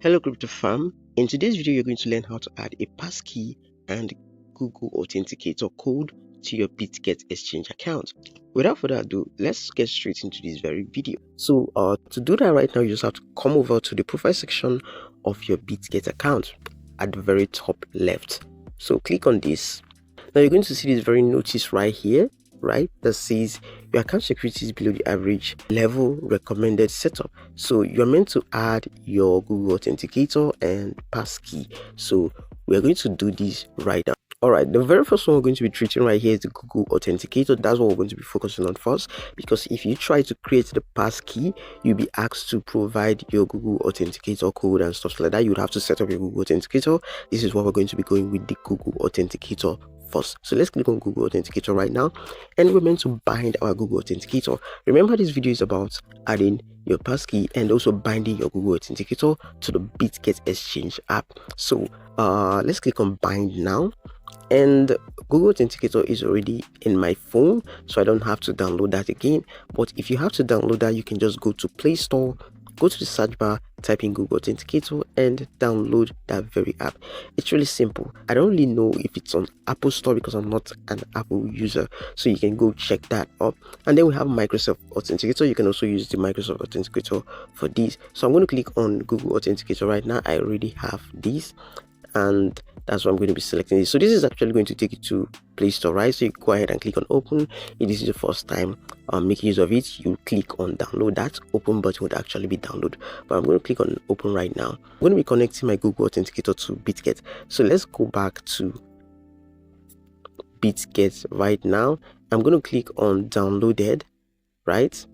Hello crypto fam. In today's video you're going to learn how to add a passkey and Google Authenticator code to your Bitget Exchange account. Without further ado, let's get straight into this very video. So to do that right now, you just have to come over to the profile section of your Bitget account at the very top left. So click on this. Now you're going to see this very notice right here, right, that says your account security is below the average level recommended setup. So you're meant to add your Google Authenticator and Passkey. So we're going to do this right now. All right, the very first one we're going to be treating right here is the Google Authenticator. That's what we're going to be focusing on first, because if you try to create the passkey, you'll be asked to provide your Google Authenticator code and stuff like that. You would have to set up your Google Authenticator. This is what we're going to be going with, the Google Authenticator first. So let's click on Google Authenticator right now, and we're meant to bind our Google Authenticator. Remember, this video is about adding your passkey and also binding your Google Authenticator to the Bitget Exchange app. So let's click on bind now, and Google Authenticator is already in my phone, so I don't have to download that again. But if you have to download that, you can just go to Play Store, go to the search bar, type in Google Authenticator and download that very app. It's really simple. I don't really know if it's on Apple Store because I'm not an Apple user, so you can go check that up. And then we have Microsoft Authenticator. You can also use the Microsoft Authenticator for this. So I'm going to click on Google Authenticator right now. I already have this, and that's what I'm going to be selecting this. So this is actually going to take you to Play Store, right? So you go ahead and click on open. If this is your first time making use of it, you click on download. That open button would actually be download, but I'm going to click on open right now. I'm going to be connecting my Google Authenticator to Bitget. So let's go back to Bitget right now. I'm going to click on downloaded, right?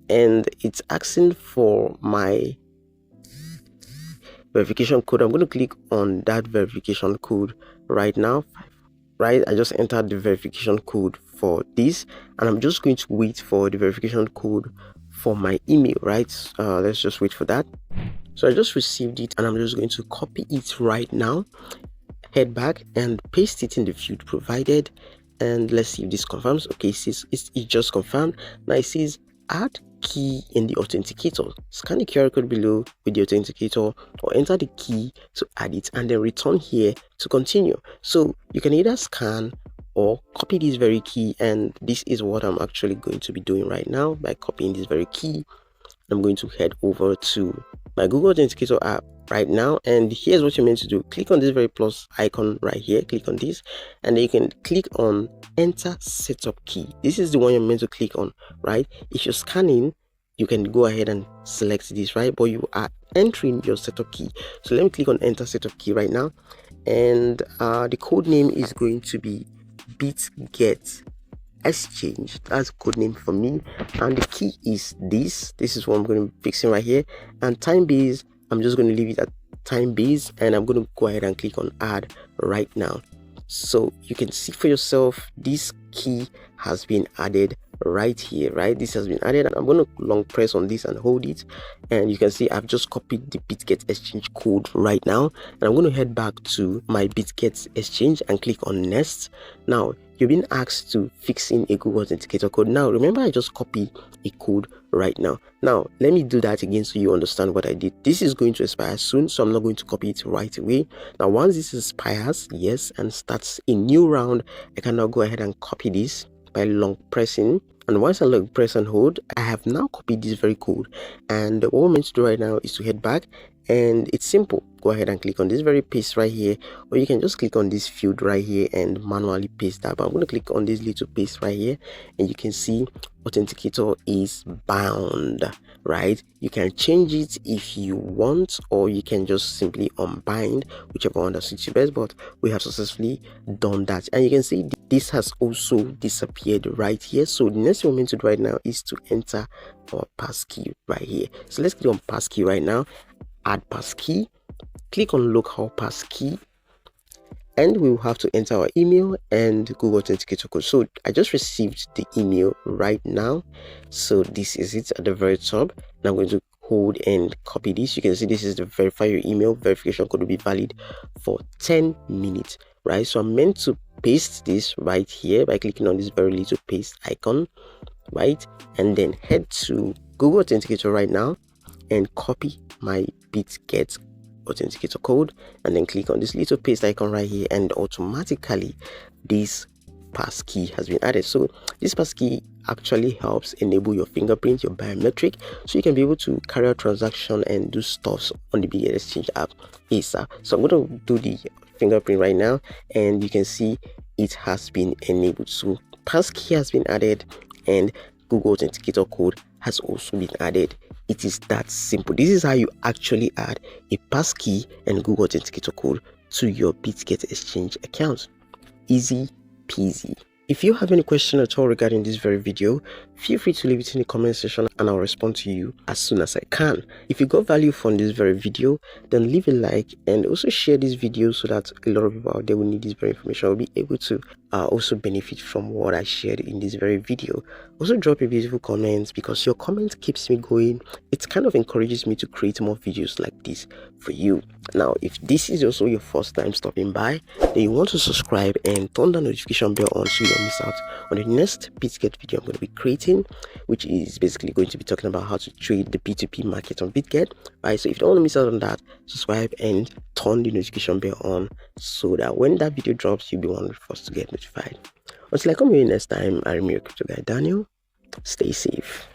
And it's asking for my verification code. I'm going to click on that verification code right now, right? I just entered the verification code for this, and I'm just going to wait for the verification code for my email, right? Let's just wait for that. So I just received it, and I'm just going to copy it right now, head back and paste it in the field provided, and let's see if this confirms. Okay, it just confirmed. Now it says add key in the authenticator. Scan the QR code below with the authenticator or enter the key to add it, and then return here to continue. So you can either scan or copy this very key, and this is what I'm actually going to be doing right now. By copying this very key, I'm going to head over to my Google Authenticator app right now, and here's what you're meant to do. Click on this very plus icon right here, click on this, and then you can click on enter setup key. This is the one you're meant to click on, right? If you're scanning, you can go ahead and select this, right? But you are entering your setup key. So let me click on enter setup key right now, and the code name is going to be Bitget Exchange. That's a code name for me, and the key is this is what I'm going to be fixing right here. And time base, I'm just going to leave it at time base, and I'm going to go ahead and click on add right now. So you can see for yourself, this key has been added right here, right? This has been added, and I'm going to long press on this and hold it, and you can see I've just copied the Bitget Exchange code right now, and I'm going to head back to my Bitget Exchange and click on next. Now you've been asked to fix in a Google Authenticator code. Now remember, I just copied a code right now. Now let me do that again so you understand what I did. This is going to expire soon, so I'm not going to copy it right away. Now once this expires, yes, and starts a new round, I can now go ahead and copy this by long pressing, and once I long press and hold, I have now copied this very code. And what we're meant to do right now is to head back, and it's simple. Go ahead and click on this very paste right here, or you can just click on this field right here and manually paste that. But I'm going to click on this little paste right here, and you can see authenticator is bound, right? You can change it if you want, or you can just simply unbind, whichever one that suits you best. But we have successfully done that, and you can see this has also disappeared right here. So the next thing we're meant to do right now is to enter our passkey right here. So let's click on passkey right now, add passkey, click on local passkey, and we will have to enter our email and Google Authenticator code. So I just received the email right now, so this is it at the very top. Now I'm going to hold and copy this. You can see this is the verify your email. Verification code will be valid for 10 minutes, right? So I'm meant to paste this right here by clicking on this very little paste icon, right? And then head to Google Authenticator right now and copy my Bitget Authenticator code, and then click on this little paste icon right here, and automatically this passkey has been added. So this passkey actually helps enable your fingerprint, your biometric, so you can be able to carry out transaction and do stuff on the Bitget Exchange app ASAP. So I'm going to do the fingerprint right now, and you can see it has been enabled. So passkey has been added, and Google Authenticator code has also been added. It is that simple. This is how you actually add a passkey and Google Authenticator code to your Bitget Exchange account. Easy peasy. If you have any question at all regarding this very video, feel free to leave it in the comment section and I'll respond to you as soon as I can. If you got value from this very video, then leave a like and also share this video so that a lot of people out there will need this very information will be able to also benefit from what I shared in this very video. Also drop a beautiful comment, because your comment keeps me going. It kind of encourages me to create more videos like this for you. Now, if this is also your first time stopping by, then you want to subscribe and turn the notification bell on so you don't miss out on the next Bitget video I'm going to be creating, which is basically going to be talking about how to trade the P2P market on Bitget. Right, so if you don't want to miss out on that, subscribe and turn the notification bell on so that when that video drops, you'll be one of the first to get notified. Until I come here next time, I remain your crypto guy Daniel. Stay safe.